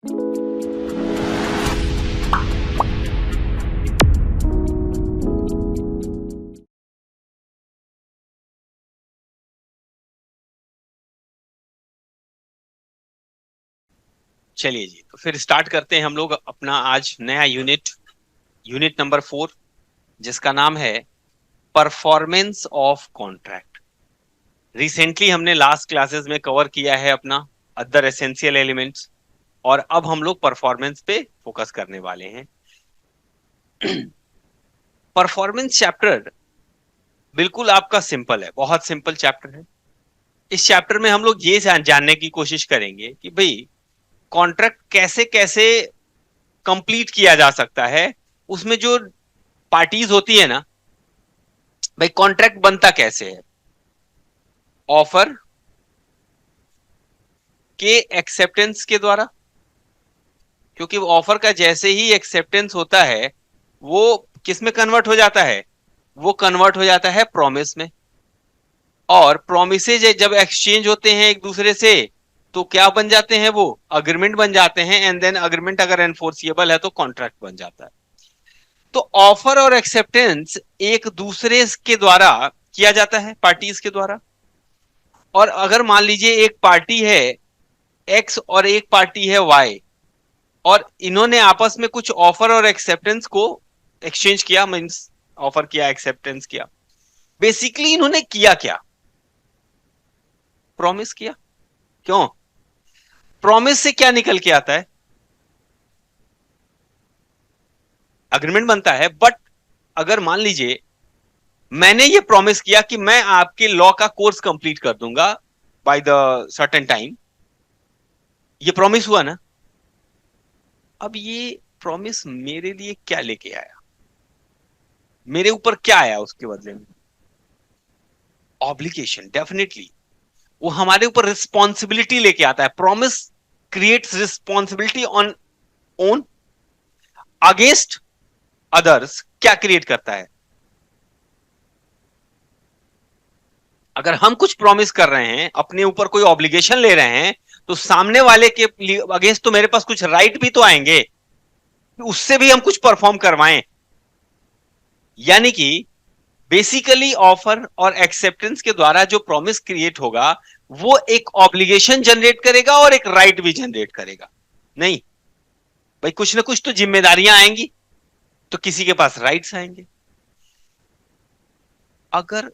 चलिए जी, तो फिर स्टार्ट करते हैं हम लोग अपना आज नया यूनिट नंबर 4, जिसका नाम है परफॉर्मेंस ऑफ कॉन्ट्रैक्ट। रिसेंटली हमने लास्ट क्लासेस में कवर किया है अपना अदर एसेंशियल एलिमेंट्स, और अब हम लोग परफॉर्मेंस पे फोकस करने वाले हैं। परफॉर्मेंस चैप्टर बिल्कुल आपका सिंपल है, बहुत सिंपल चैप्टर है। इस चैप्टर में हम लोग ये जानने की कोशिश करेंगे कि भाई कॉन्ट्रैक्ट कैसे कैसे कंप्लीट किया जा सकता है। उसमें जो पार्टीज होती है ना, भाई कॉन्ट्रैक्ट बनता कैसे है। ऑफर के एक्सेप्टेंस के द्वारा, क्योंकि ऑफर का जैसे ही एक्सेप्टेंस होता है वो किस में कन्वर्ट हो जाता है, वो कन्वर्ट हो जाता है प्रॉमिस में। और प्रोमिसेज जब एक्सचेंज होते हैं एक दूसरे से तो क्या बन जाते हैं, वो अग्रीमेंट बन जाते हैं। एंड देन अग्रीमेंट अगर एनफोर्सिएबल है तो कॉन्ट्रैक्ट बन जाता है। तो ऑफर और एक्सेप्टेंस एक दूसरे के द्वारा किया जाता है, पार्टीज के द्वारा। और अगर मान लीजिए एक पार्टी है एक्स और एक पार्टी है वाई, और इन्होंने आपस में कुछ ऑफर और एक्सेप्टेंस को एक्सचेंज किया, मीन्स ऑफर किया, एक्सेप्टेंस किया। बेसिकली इन्होंने किया क्या, प्रॉमिस किया। क्यों, प्रॉमिस से क्या निकल के आता है, अग्रीमेंट बनता है। बट अगर मान लीजिए मैंने ये प्रॉमिस किया कि मैं आपके लॉ का कोर्स कंप्लीट कर दूंगा बाय द सर्टेन टाइम, ये प्रॉमिस हुआ ना। अब ये प्रॉमिस मेरे लिए क्या लेके आया, मेरे ऊपर क्या आया उसके बदले में, ऑब्लिगेशन। डेफिनेटली वो हमारे ऊपर रिस्पॉन्सिबिलिटी लेके आता है। Promise creates responsibility on own against others. क्या क्रिएट करता है, अगर हम कुछ प्रॉमिस कर रहे हैं, अपने ऊपर कोई ऑब्लिगेशन ले रहे हैं, तो सामने वाले के अगेंस्ट तो मेरे पास कुछ राइट भी तो आएंगे, उससे भी हम कुछ परफॉर्म करवाएं। यानी कि बेसिकली ऑफर और एक्सेप्टेंस के द्वारा जो प्रॉमिस क्रिएट होगा वो एक ऑब्लिगेशन जनरेट करेगा और एक राइट भी जनरेट करेगा। नहीं भाई, कुछ ना कुछ तो जिम्मेदारियां आएंगी, तो किसी के पास राइट्स आएंगे। अगर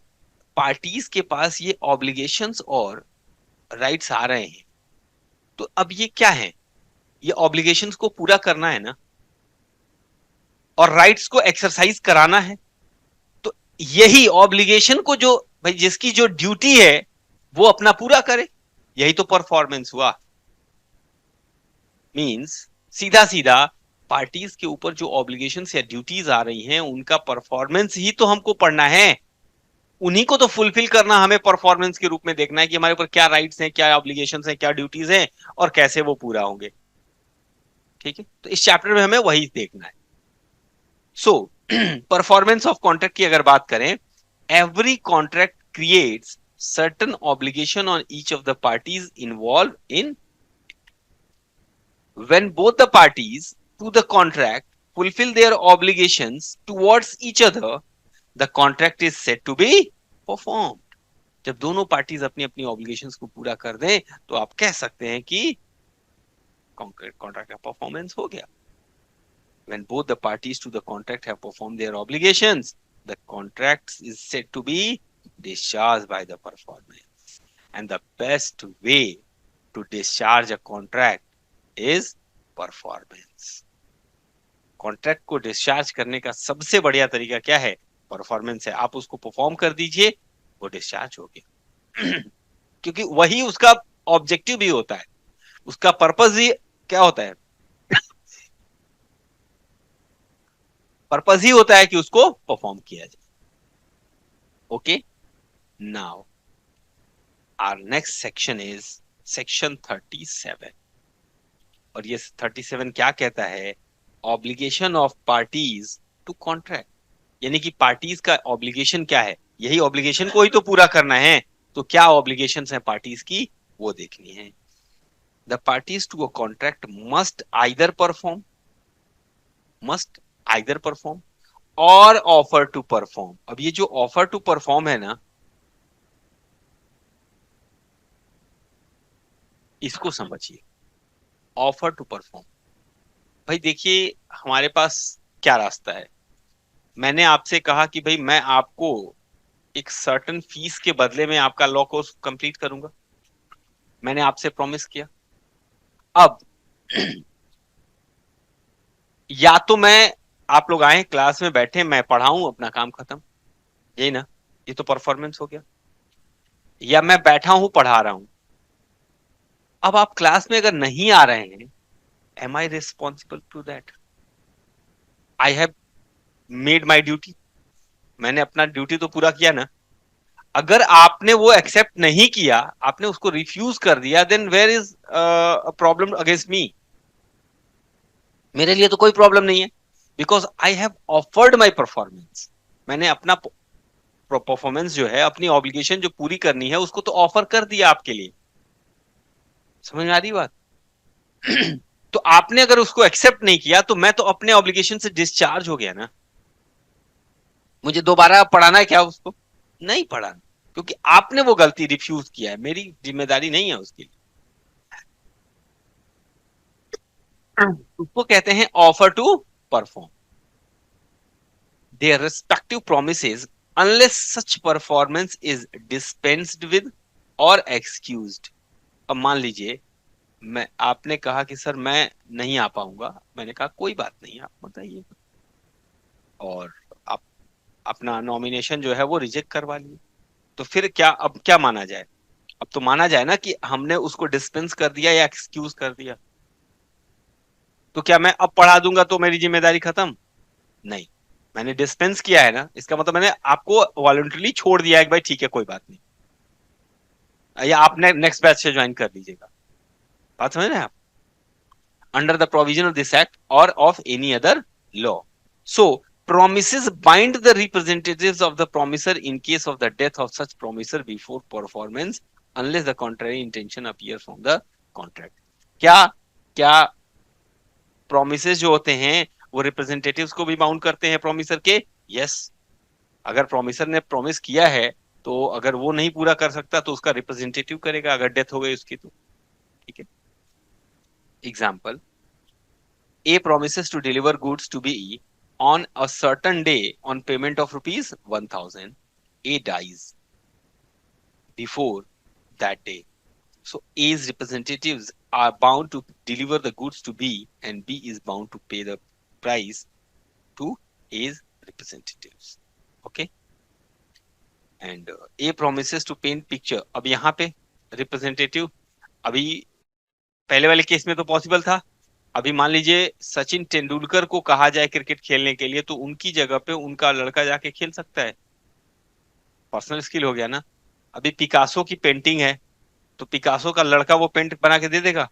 पार्टीज के पास ये ऑब्लिगेशंस और राइट्स आ रहे हैं, तो अब ये क्या है, ये ऑब्लिगेशंस को पूरा करना है ना, और राइट्स को एक्सरसाइज कराना है। तो यही ऑब्लिगेशन को जो भाई जिसकी जो ड्यूटी है वो अपना पूरा करे, यही तो परफॉर्मेंस हुआ। मींस सीधा सीधा पार्टीज के ऊपर जो ऑब्लिगेशंस या ड्यूटीज आ रही हैं उनका परफॉर्मेंस ही तो हमको पढ़ना है। उन्हीं को तो फुलफिल करना हमें परफॉर्मेंस के रूप में देखना है कि हमारे ऊपर क्या राइट्स हैं, क्या ऑब्लिगेशंस हैं, क्या ड्यूटीज हैं, और कैसे वो पूरा होंगे। ठीक है, तो इस चैप्टर में हमें वही देखना है। सो परफॉर्मेंस ऑफ कॉन्ट्रैक्ट की अगर बात करें, every contract creates certain obligation on each of the parties involved in when both the parties to the contract fulfill their obligations towards each other, the contract is said to be performed। जब दोनों parties अपनी अपनी obligations को पूरा कर दें तो आप कह सकते हैं कि कॉन्ट्रैक्ट का परफॉर्मेंस हो गया। when both the parties to the contract have performed their obligations, the contract is said to be discharged by the performance। And the best way to discharge a contract is performance। Contract को discharge करने का सबसे बढ़िया तरीका क्या है, performance है। आप उसको परफॉर्म कर दीजिए, वो डिस्चार्ज हो गया। क्योंकि वही उसका ऑब्जेक्टिव भी होता है, उसका पर्पस भी क्या होता है, पर्पस ही होता है कि उसको परफॉर्म किया जाए। Okay, now our next section is section 37। और ये 37 क्या कहता है, obligation of parties to contract. यानी कि पार्टीज का ऑब्लिगेशन क्या है, यही ऑब्लिगेशन को ही तो पूरा करना है। तो क्या ऑब्लिगेशंस हैं पार्टीज की, वो देखनी है। The parties to a contract must either perform और ऑफर टू परफॉर्म। अब ये जो ऑफर टू परफॉर्म है ना, इसको समझिए। ऑफर टू परफॉर्म, भाई देखिए हमारे पास क्या रास्ता है। मैंने आपसे कहा कि भाई मैं आपको एक सर्टन फीस के बदले में आपका लॉ कोर्स कंप्लीट करूंगा, मैंने आपसे प्रॉमिस किया। अब या तो मैं, आप लोग आए क्लास में बैठे, मैं पढ़ाऊं, अपना काम खत्म, यही ना, ये तो परफॉर्मेंस हो गया। या मैं बैठा हूं पढ़ा रहा हूं। अब आप क्लास में अगर नहीं आ रहे हैं, am I responsible to that? I have made my duty, मैंने अपना ड्यूटी तो पूरा किया ना। अगर आपने वो एक्सेप्ट नहीं किया, आपने उसको रिफ्यूज कर दिया, then where is problem against me? मेरे लिए तो कोई प्रॉब्लम नहीं है, because I have offered my performance. मैंने अपना परफॉर्मेंस जो है, अपनी ऑब्लिगेशन जो पूरी करनी है, उसको तो ऑफर कर दिया आपके लिए। समझ में आ रही बात? तो आपने अगर उसको एक्सेप्ट नहीं किया, तो मैं तो अपने ऑब्लिगेशन से डिस्चार्ज हो गया ना। मुझे दोबारा पढ़ाना है क्या उसको? नहीं पढ़ाना, क्योंकि आपने वो गलती रिफ्यूज किया है, मेरी जिम्मेदारी नहीं है उसके लिए। उसको कहते हैं offer to perform their respective promises unless such performance is dispensed with or excused। अब मान लीजिए मैं, आपने कहा कि सर मैं नहीं आ पाऊंगा, मैंने कहा कोई बात नहीं, आप बताइए, और आप अपना नॉमिनेशन जो है वो रिजेक्ट करवा लिए। तो फिर क्या, अब क्या माना जाए? अब तो माना जाए ना कि हमने उसको डिस्पेंस कर दिया या एक्सक्यूज कर दिया। तो क्या मैं अब पढ़ा दूंगा तो मेरी जिम्मेदारी खत्म? नहीं, मैंने डिस्पेंस किया है ना, इसका मतलब मैंने आपको वॉलंटरली छोड़ दिया है कि भाई ठीक है कोई बात नहीं, या आपने नेक्स्ट बैच से ज्वाइन कर लीजिएगा। बात समझ रहे हैं आप? Under the provision of this act or of any other law. So promises bind the representatives of the promiser in case of the death of such promiser before performance unless the contrary intention appear from the contract। क्या क्या promises जो होते हैं वो representatives को भी bound करते हैं प्रोमिसर के? यस। अगर प्रोमिसर ने प्रॉमिस किया है, तो अगर वो नहीं पूरा कर सकता तो उसका रिप्रेजेंटेटिव करेगा, अगर डेथ हो गई उसकी तो। ठीक है। Example, A promises to deliver goods to B on a certain day on payment of rupees 1000. A dies before that day. So A's representatives are bound to deliver the goods to B and B is bound to pay the price to A's representatives. Okay. And A promises to paint picture. अब यहाँ पे representative, अभी पहले वाले case में तो possible था। अभी मान लीजिए सचिन तेंदुलकर को कहा जाए क्रिकेट खेलने के लिए, तो उनकी जगह पे उनका लड़का जाके खेल सकता है, पर्सनल स्किल हो गया ना। अभी पिकासो की पेंटिंग है, तो पिकासो का लड़का वो पेंट बना के दे देगा।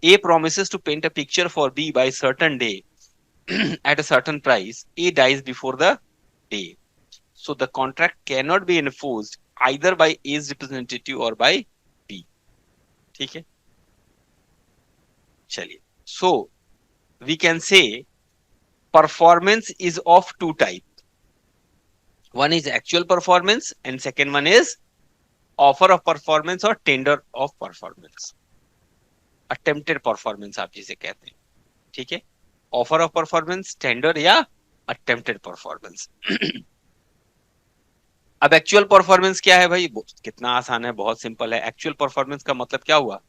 A promises to paint a picture for B by certain day at a certain price. A dies before the day, so the contract can not be enforced either by A's representative or by B. ठीक है, चलिए। So we can say performance is of two types. One is actual performance and second one is offer of performance or tender of performance, attempted performance आप जिसे कहते हैं। ठीक है, offer of performance, tender या अटेम्प्टेड परफॉर्मेंस। अब actual performance क्या है भाई? कितना आसान है, बहुत सिंपल है। एक्चुअल परफॉर्मेंस का मतलब क्या हुआ?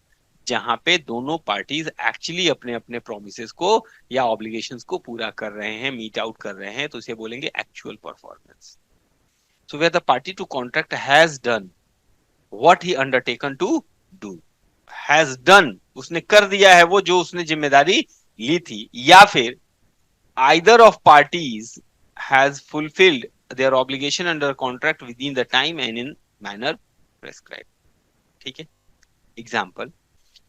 जहां पे दोनों पार्टीज एक्चुअली अपने अपने प्रोमिसेस को या ऑब्लिगेशंस को पूरा कर रहे हैं, मीट आउट कर रहे हैं, तो इसे बोलेंगे actual performance. So where the party to contract has done what he undertaken to do, has done, उसने कर दिया है वो जो उसने जिम्मेदारी ली थी, या फिर either of parties has fulfilled their obligation under contract within the time and in manner prescribed। ठीक है। Example,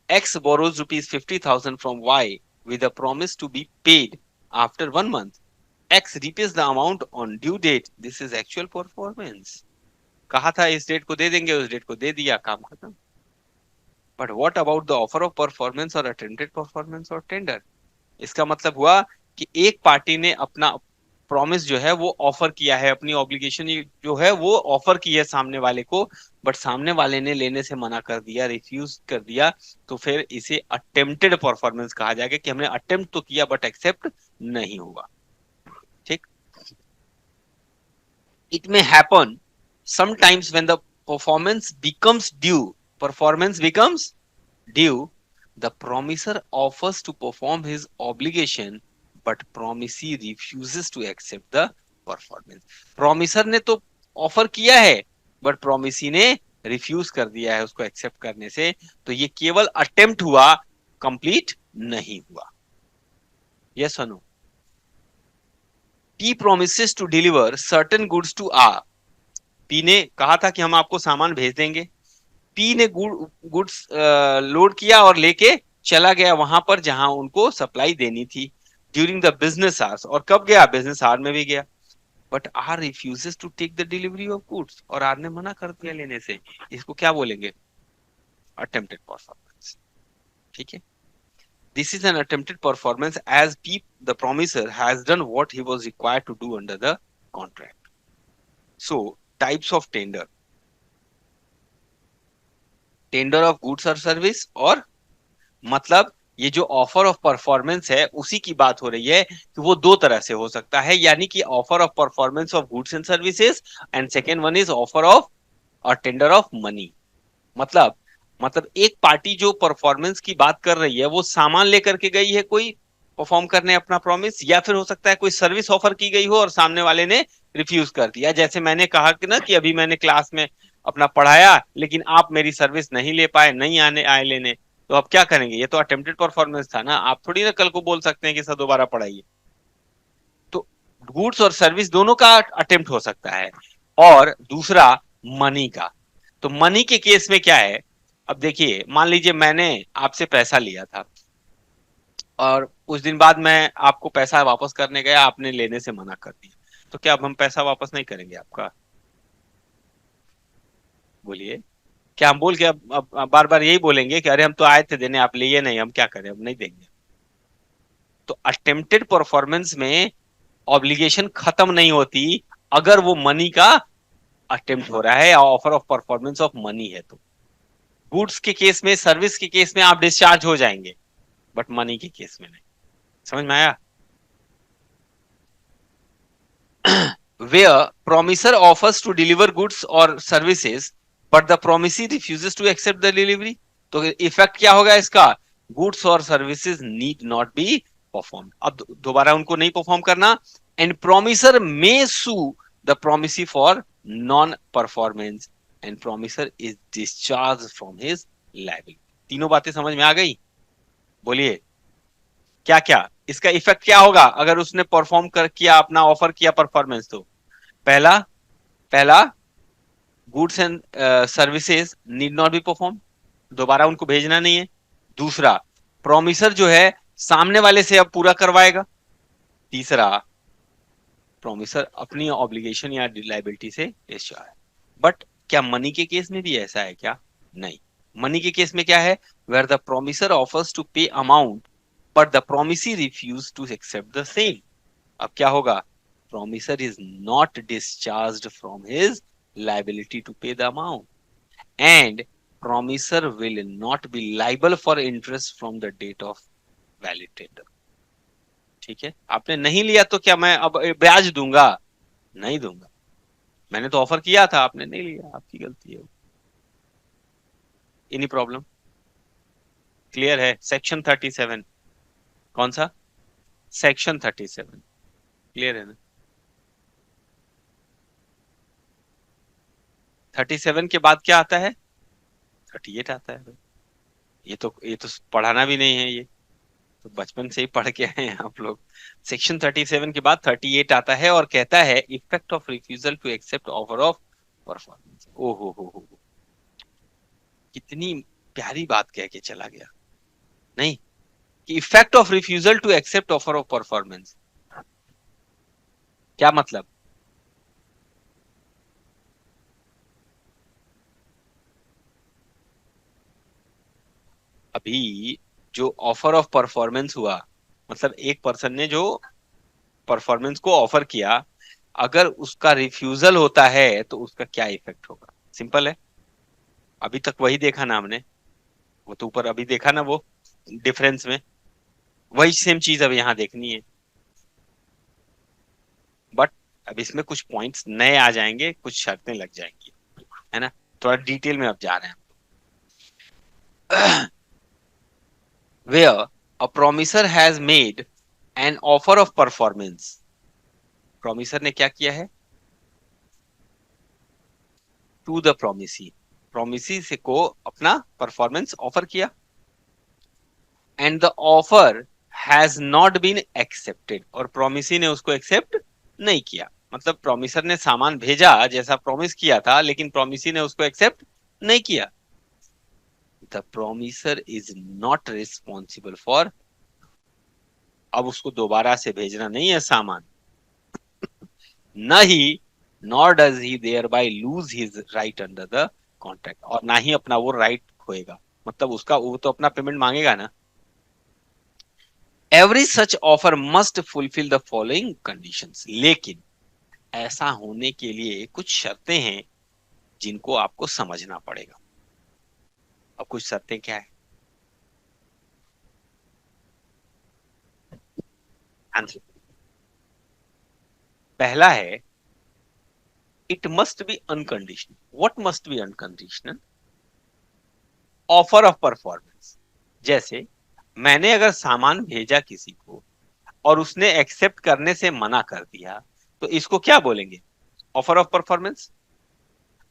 X borrows rupees 50,000 from Y with a promise to be paid after 1 month. X repays the amount on due date. This is actual performance। कहा था इस date को दे देंगे, उस date को दे दिया, काम खत्म। But what about the offer of performance और अटेम्प्टेड परफॉर्मेंस और टेंडर? इसका मतलब हुआ कि एक पार्टी ने अपना प्रॉमिस जो है वो ऑफर किया है, अपनी ऑब्लिगेशन जो है वो ऑफर की है सामने वाले को, बट सामने वाले ने लेने से मना कर दिया, रिफ्यूज कर दिया, तो फिर इसे अटेम्प्टेड परफॉर्मेंस कहा जाएगा कि हमने अटेम्प्ट तो किया बट एक्सेप्ट नहीं हुआ। ठीक। It may happen sometimes when the performance becomes due, performance becomes due, the promiser offers to perform his obligation, but promisee refuses to accept the performance. promiser ने तो ऑफर किया है, but promisee ने refuse कर दिया है उसको accept करने से, तो ये केवल अटेम्प्ट हुआ, कंप्लीट नहीं हुआ। यस और no? P promises to deliver certain goods to R. P ने कहा था कि हम आपको सामान भेज देंगे। पी ने गुड्स लोड किया और लेके चला गया वहां पर जहां उनको सप्लाई देनी थी ड्यूरिंग द बिजनेस आवर्स, और कब गया? बिजनेस आवर में भी गया। But R refuses to take the delivery of goods, और आर ने मना कर दिया लेने से। इसको क्या बोलेंगे? Attempted performance. ठीक है। This is an attempted performance as P the promisor has done what he was required to do under the contract. So types of tender: tender of goods और सर्विस, और मतलब ये जो ऑफर ऑफ परफॉर्मेंस है उसी की बात हो रही है कि वो दो तरह से हो सकता है, यानी कि offer of performance of goods and services, and second one is offer of और टेंडर ऑफ मनी। मतलब एक पार्टी जो परफॉर्मेंस की बात कर रही है वो सामान लेकर के गई है कोई परफॉर्म करने अपना प्रॉमिस, या फिर हो सकता है कोई सर्विस ऑफर की गई हो और सामने वाले ने रिफ्यूज कर दिया। जैसे मैंने कहा कि ना कि अभी मैंने क्लास में अपना पढ़ाया लेकिन आप मेरी सर्विस नहीं ले पाए, नहीं आने आए लेने, तो अब क्या करेंगे? ये तो अटेम्प्टेड परफॉर्मेंस था ना, आप थोड़ी ना कल को बोल सकते हैं कि सर दोबारा पढ़ाइए। तो गुड्स और सर्विस दोनों का अटेम्प्ट हो सकता है। और दूसरा मनी का। तो मनी के केस में क्या है? अब देखिए, मान लीजिए मैंने आपसे पैसा लिया था और कुछ दिन बाद मैं आपको पैसा वापस करने गया, आपने लेने से मना कर दिया, तो क्या अब हम पैसा वापस नहीं करेंगे आपका? बोलिए। क्या हम बोल के अब बार बार यही बोलेंगे कि अरे हम तो आए थे देने, आप लिए नहीं, हम क्या करें, अब नहीं देंगे? तो अटेम्प्टेड परफॉर्मेंस में ऑब्लिगेशन खत्म नहीं होती अगर वो मनी का अटेम्प्ट हो रहा है या offer of performance of money है तो। गुड्स के केस में, सर्विस के केस में आप डिस्चार्ज हो जाएंगे, बट मनी के केस में नहीं। समझ में आया? Where promiser offers to deliver goods or services, but the promisee refuses to accept the delivery, तो इफेक्ट क्या होगा इसका? गुड्स और services need not be perform, अब दोबारा उनको नहीं परफॉर्म करना। And promisor may sue the promisee for non performance, and promisor is discharge from his liability. तीनों बातें समझ में आ गई? बोलिए क्या क्या इसका इफेक्ट क्या होगा अगर उसने परफॉर्म कर किया, अपना ऑफर किया परफॉर्मेंस? तो पहला पहला goods and services need not be perform, दोबारा उनको भेजना नहीं है। दूसरा, प्रोमिसर जो है सामने वाले से अब पूरा करवाएगा। तीसरा, प्रोमिसर अपनी ऑब्लिगेशन या लाइबिलिटी से डिस्चार्ज है। बट क्या मनी के केस में भी ऐसा है क्या? नहीं। मनी के केस में क्या है? Where the promisor offers to pay amount but the promisee refuse to accept the same. अब क्या होगा? Promisor is not discharged from his liability to pay the amount, and promisor will not be liable for interest from the date of valid tender। ठीक है, आपने नहीं लिया तो क्या मैं अब ब्याज दूंगा? नहीं दूंगा। मैंने तो ऑफर किया था, आपने नहीं लिया, आपकी गलती है। Any problem? क्लियर है? सेक्शन 37। कौन सा? सेक्शन 37 क्लियर है ना? 37 के बाद क्या आता है? 38 आता है। ये तो पढ़ाना भी नहीं है ये, तो बचपन से ही पढ़ के आए हैं आप लोग। सेक्शन 37 के बाद 38 आता है और कहता है effect of refusal to accept offer of performance. ओ हो, कितनी प्यारी बात कह के चला गया। नहीं, कि effect of refusal to accept offer of performance, क्या मतलब? अभी जो ऑफर ऑफ परफॉर्मेंस हुआ, मतलब एक पर्सन ने जो परफॉर्मेंस को ऑफर किया, अगर उसका रिफ्यूजल होता है तो उसका क्या इफेक्ट होगा? सिंपल है, अभी तक वही देखा ना हमने, वो तो ऊपर अभी देखा ना वो डिफरेंस में, वही सेम चीज अब यहाँ देखनी है। बट अब इसमें कुछ पॉइंट्स नए आ जाएंगे, कुछ शर्तें लग जाएंगी, है ना? थोड़ा डिटेल में अब जा रहे हैं। Where a promisor has made an offer of performance, promisor ने क्या किया है? टू द प्रोमिसी, प्रोमिसी से को अपना परफॉर्मेंस ऑफर किया, and the offer has not been accepted, और प्रोमिसी ने उसको एक्सेप्ट नहीं किया। मतलब प्रोमिसर ने सामान भेजा जैसा प्रॉमिस किया था, लेकिन प्रोमिसी ने उसको एक्सेप्ट नहीं किया। The promisor is not responsible for, अब उसको दोबारा से भेजना नहीं है सामान, न ही, nor does he thereby lose his right under the contract, और ना ही अपना वो राइट खोएगा। मतलब उसका वो तो अपना पेमेंट मांगेगा ना। Every such offer must fulfil the following conditions, लेकिन ऐसा होने के लिए कुछ शर्तें हैं जिनको आपको समझना पड़ेगा। अब कुछ शर्तें क्या है? आंसर, पहला है, it must be unconditional. What must be unconditional? Offer of performance. जैसे मैंने अगर सामान भेजा किसी को और उसने एक्सेप्ट करने से मना कर दिया, तो इसको क्या बोलेंगे? Offer of performance.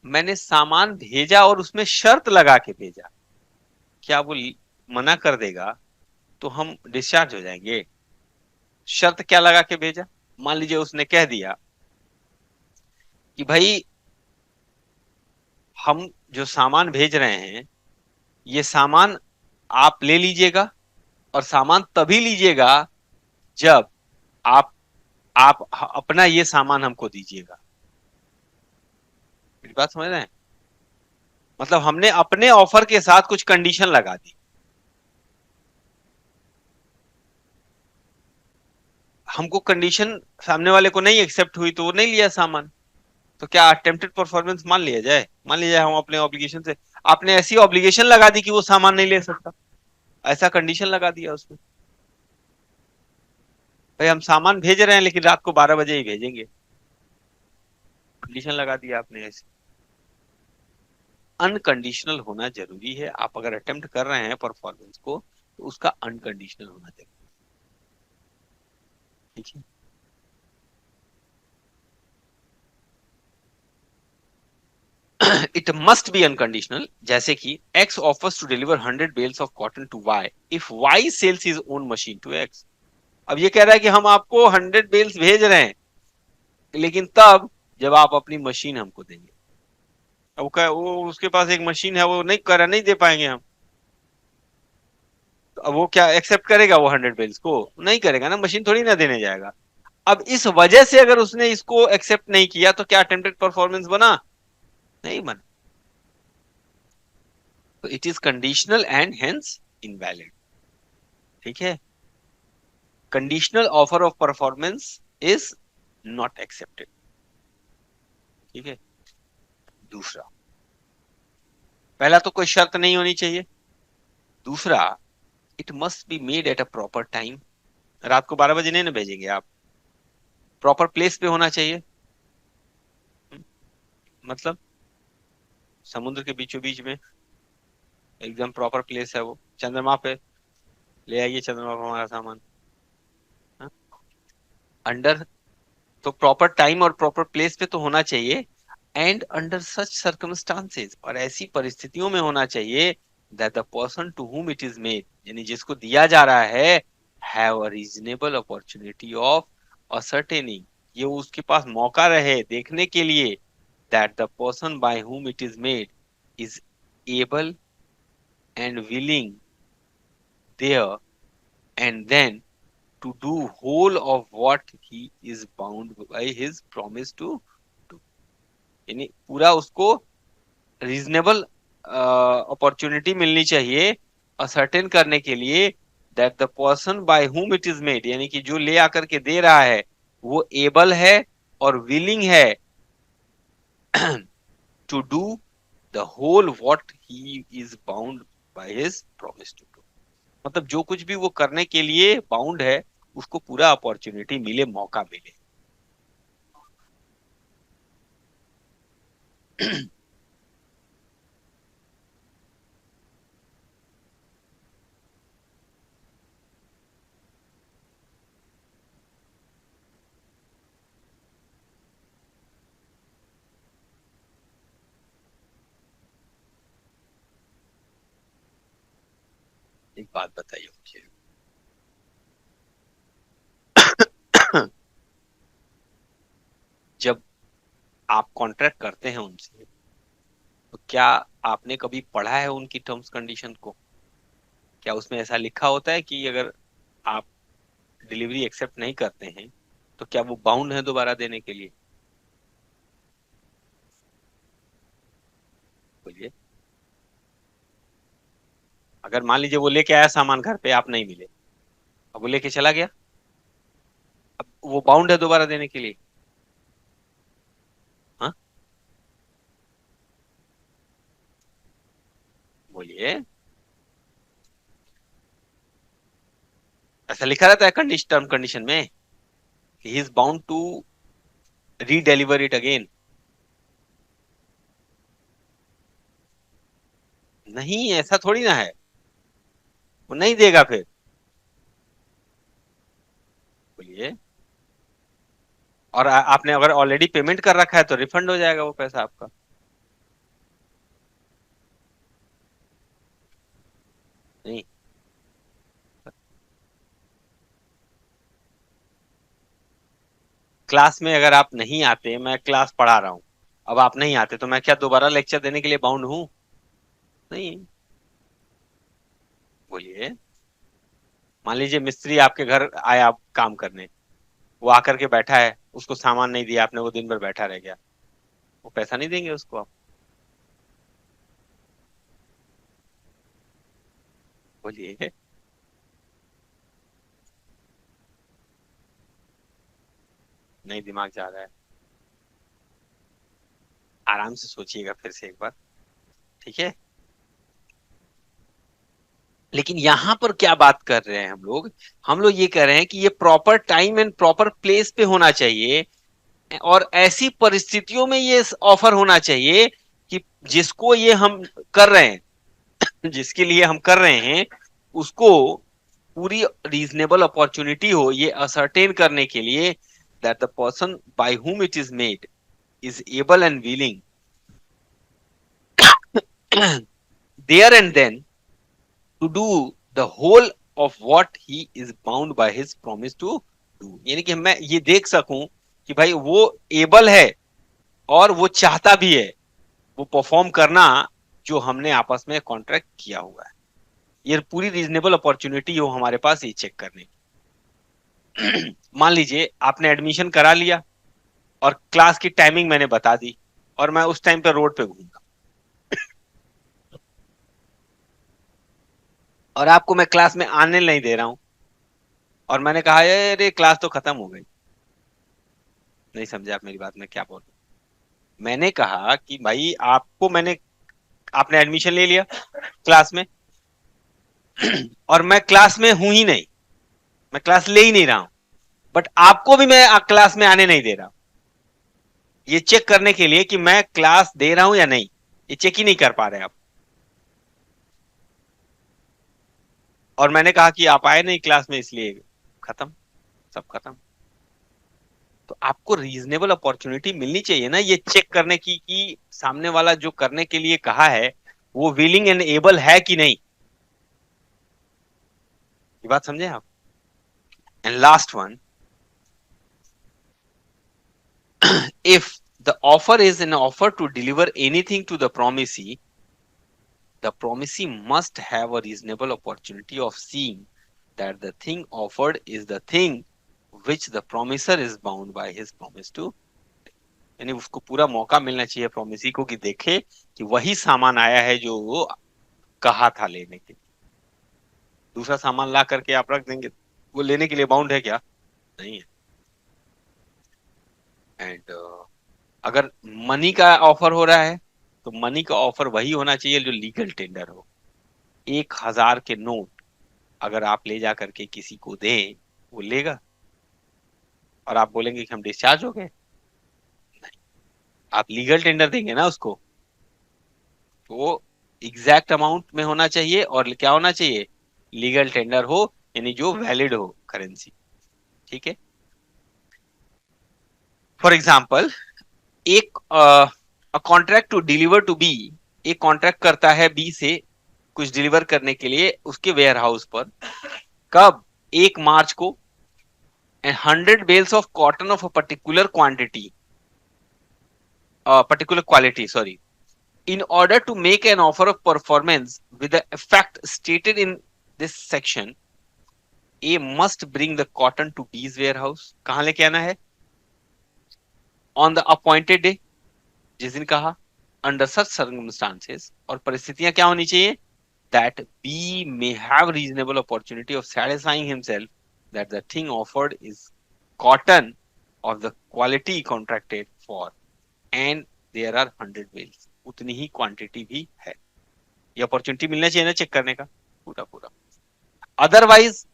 मैंने सामान भेजा और उसमें शर्त लगा के भेजा, क्या वो मना कर देगा तो हम डिस्चार्ज हो जाएंगे? शर्त क्या लगा के भेजा? मान लीजिए उसने कह दिया कि भाई हम जो सामान भेज रहे हैं, ये सामान आप ले लीजिएगा, और सामान तभी लीजिएगा जब आप आप अपना ये सामान हमको दीजिएगा। मेरी बात समझ रहे हैं? मतलब हमने अपने ऑफर के साथ कुछ कंडीशन लगा दी। हमको कंडीशन सामने वाले को नहीं एक्सेप्ट हुई तो वो नहीं लिया सामान, तो क्या अटेम्प्टेड परफॉर्मेंस मान लिया जाए? मान लिया जाए हम अपने ऑब्लिगेशन से, आपने ऐसी ऑब्लिगेशन लगा दी कि वो सामान नहीं ले सकता, ऐसा कंडीशन लगा दिया उसमें, भाई हम सामान भेज रहे हैं लेकिन रात को 12 बजे ही भेजेंगे, कंडीशन लगा दिया आपने ऐसे। अनकंडीशनल होना जरूरी है, आप अगर अटेम्प्ट कर रहे हैं परफॉर्मेंस को तो उसका अनकंडीशनल होना जरूरी, ठीक है? इट मस्ट बी अनकंडीशनल, जैसे कि X offers to deliver 100 bales of cotton to Y if Y sells his own machine to X. अब ये कह रहा है कि हम आपको 100 बेल्स भेज रहे हैं, लेकिन तब जब आप अपनी मशीन हमको देंगे। अब वो उसके पास एक मशीन है, वो नहीं करा, नहीं दे पाएंगे हम, तो अब वो क्या एक्सेप्ट करेगा? वो 100 बेल्स को नहीं करेगा ना, मशीन थोड़ी ना देने जाएगा। अब इस वजह से अगर उसने इसको एक्सेप्ट नहीं किया तो क्या अटेम्प्टेड परफॉर्मेंस बना? नहीं बना। तो it is conditional and hence invalid, ठीक है? Conditional offer of performance is not accepted, ठीक है? दूसरा, पहला तो कोई शर्त नहीं होनी चाहिए। दूसरा, it must be made at a proper time. रात को 12 बजे नहीं ना भेजेंगे आप, प्रॉपर प्लेस पे होना चाहिए। मतलब समुद्र के बीचों बीच में एकदम प्रॉपर प्लेस है वो, चंद्रमा पे ले आइए चंद्रमा पे हमारा सामान, अंडर, तो प्रॉपर टाइम और प्रॉपर प्लेस पे तो होना चाहिए। एंड अंडर सच सर्कमस्टांसेस, और ऐसी परिस्थितियों में होना चाहिए that the person to whom it is made, यानी जिसको दिया जा रहा है, have a reasonable opportunity of ascertaining, ये उसके पास मौका रहे देखने के लिए that the person by whom it is made is able and willing there and then to do whole of what he is bound by his promise to do, यानी पूरा उसको रीजनेबल अपॉर्चुनिटी मिलनी चाहिए असर्टेन करने के लिए that the person by whom it is made, यानी कि जो ले आकर के दे रहा है वो एबल है और विलिंग है to do the whole what he is bound by his promise to do. मतलब जो कुछ भी वो करने के लिए बाउंड है उसको पूरा अपॉर्चुनिटी मिले, मौका मिले। एक बात बताइए मुझे, जब आप कॉन्ट्रैक्ट करते हैं उनसे, तो क्या आपने कभी पढ़ा है उनकी टर्म्स कंडीशन को? क्या उसमें ऐसा लिखा होता है कि अगर आप डिलीवरी एक्सेप्ट नहीं करते हैं तो क्या वो बाउंड है दोबारा देने के लिए? बोलिए। अगर मान लीजिए वो लेके आया सामान घर पे, आप नहीं मिले, अब वो लेके चला गया, अब वो बाउंड है दोबारा देने के लिए? हाँ, बोलिए। ऐसा लिखा रहता है कंडीशन, टर्म कंडीशन में, he is bound to redeliver it again. नहीं, ऐसा थोड़ी ना है, वो नहीं देगा फिर। बोलिए। और आपने अगर ऑलरेडी पेमेंट कर रखा है तो रिफंड हो जाएगा वो पैसा आपका। नहीं, क्लास में अगर आप नहीं आते, मैं क्लास पढ़ा रहा हूँ, अब आप नहीं आते तो मैं क्या दोबारा लेक्चर देने के लिए बाउंड हूँ? नहीं। बोलिए। मान लीजिए मिस्त्री आपके घर आया काम करने, वो आकर के बैठा है, उसको सामान नहीं दिया आपने, वो दिन भर बैठा रह गया, वो पैसा नहीं देंगे उसको आप? बोलिए। नहीं, दिमाग जा रहा है, आराम से सोचिएगा फिर से एक बार, ठीक है? लेकिन यहां पर क्या बात कर रहे हैं हम लोग ये कह रहे हैं कि ये proper time and proper place पे होना चाहिए, और ऐसी परिस्थितियों में ये ऑफर होना चाहिए कि जिसको ये हम कर रहे हैं, जिसके लिए हम कर रहे हैं, उसको पूरी रीजनेबल अपॉर्चुनिटी हो ये असर्टेन करने के लिए that the person bye whom it is made is able and willing there and then to do the whole of what he is bound by his promise to do। यानी कि मैं ये देख सकूं कि भाई वो एबल है और वो चाहता भी है वो परफॉर्म करना जो हमने आपस में कॉन्ट्रैक्ट किया हुआ है। ये पूरी रीजनेबल अपॉर्चुनिटी हो हमारे पास ये चेक करने की। मान लीजिए आपने एडमिशन करा लिया और क्लास की टाइमिंग मैंने बता दी, और मैं उस टाइम पे रोड पे घूमता, और आपको मैं क्लास में आने नहीं दे रहा हूं, और मैंने कहा अरे क्लास तो खत्म हो गई। नहीं समझे आप मेरी बात, मैं क्या बोल रहा हूं? मैंने कहा कि भाई आपको मैंने, आपने एडमिशन ले लिया क्लास में, और मैं क्लास में हूं ही नहीं, मैं क्लास ले ही नहीं रहा हूं, बट आपको भी मैं क्लास में आने नहीं दे रहा हूं, ये चेक करने के लिए कि मैं क्लास दे रहा हूं या नहीं, ये चेक ही नहीं कर पा रहे आप। और मैंने कहा कि आप आए नहीं क्लास में इसलिए खत्म, सब खत्म। तो आपको रीजनेबल अपॉर्चुनिटी मिलनी चाहिए ना ये चेक करने की कि सामने वाला जो करने के लिए कहा है वो विलिंग एंड एबल है कि नहीं। ये बात समझे आप? And last one, if the offer is an offer to deliver anything to the promisee, the promisee must have a reasonable opportunity of seeing that the thing offered is the thing which the promiser is bound by his promise to। यानी उसको पूरा मौका मिलना चाहिए promisee को कि देखे कि वही सामान आया है जो वो कहा था लेने के लिए। दूसरा सामान ला करके आप रख देंगे, वो लेने के लिए बाउंड है क्या? नहीं है। एंड अगर मनी का ऑफर हो रहा है तो मनी का ऑफर वही होना चाहिए जो लीगल टेंडर हो। 1,000 के नोट अगर आप ले जा करके किसी को दें, वो लेगा? और आप बोलेंगे कि हम डिस्चार्ज हो गए? नहीं, आप लीगल टेंडर देंगे ना उसको, तो वो एग्जैक्ट अमाउंट में होना चाहिए। और क्या होना चाहिए? लीगल टेंडर हो, यानी जो वैलिड हो करेंसी। ठीक है। फॉर एग्जाम्पल, एक contract to deliver to B, एक कॉन्ट्रैक्ट करता है बी से कुछ डिलीवर करने के लिए उसके वेयर हाउस पर। कब? 1 मार्च को। And 100 bales of cotton of a particular quantity, particular quality, sorry. In order to make an offer of performance with the effect stated in this section, A must bring the cotton to B's warehouse. कहाँ लेके आना है? On the appointed day, जिस दिन कहा। Under such circumstances, और परिस्थितियां क्या होनी चाहिए? That B may have reasonable opportunity of satisfying himself that the thing offered is cotton of the quality contracted for, and there are 100 bales. उतनी ही quantity भी है। ये अपॉर्चुनिटी मिलना चाहिए ना चेक करने का, पूरा पूरा। अदरवाइज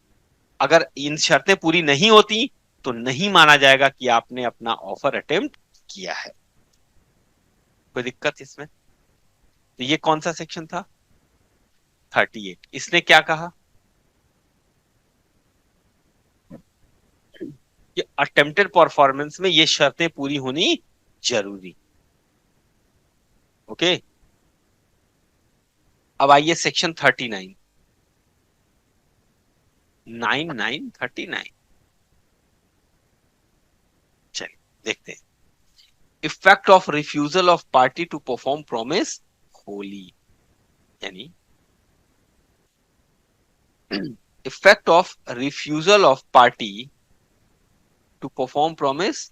अगर इन शर्तें पूरी नहीं होती तो नहीं माना जाएगा कि आपने अपना ऑफर अटेम्प्ट किया है। कोई दिक्कत इसमें? तो ये कौन सा सेक्शन था? 38। इसने क्या कहा? कि अटेम्प्टेड परफॉर्मेंस में ये शर्तें पूरी होनी जरूरी। ओके। अब आइए सेक्शन 39। 9939। चलिए देखते हैं। Effect of refusal of party to perform promise wholly, यानी effect of refusal of party to perform promise,